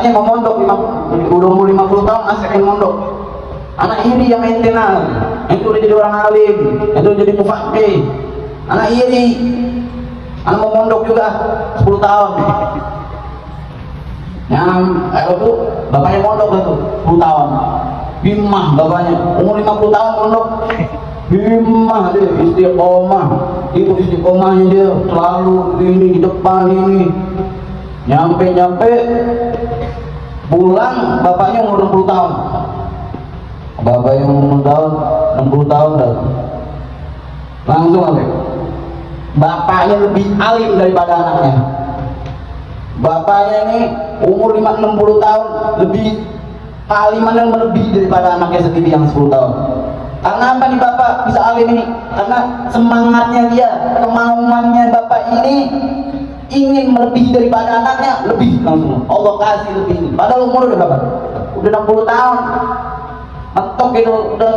bapaknya mau mondok, udah umur 50 tahun masih pengen mondok. Anak ini yang maintenance, itu udah jadi orang alim, itu jadi mufaqih. Anak ini, anak mau mondok juga 10 tahun. Yang itu bapaknya mondok itu 10 tahun. Himmah bapaknya, umur 50 tahun mondok. Himmah dia, istiqomah. Itu istiqomahnya dia selalu ini di depan ini. Nyampe pulang bapaknya umur 60 tahun. Bapaknya umur 60 tahun dah. Langsung apa? Bapaknya lebih alim daripada anaknya. Bapaknya ini umur 60 tahun lebih kealiman yang melebihi daripada anaknya sendiri yang 10 tahun. Karena apa nih bapak bisa alim ini? Karena semangatnya dia, kemauannya bapak ini ingin melebihi daripada anaknya, lebih langsung Allah kasih lebih. Padahal umur udah berapa? Udah 60 tahun. Mentok gitu, udah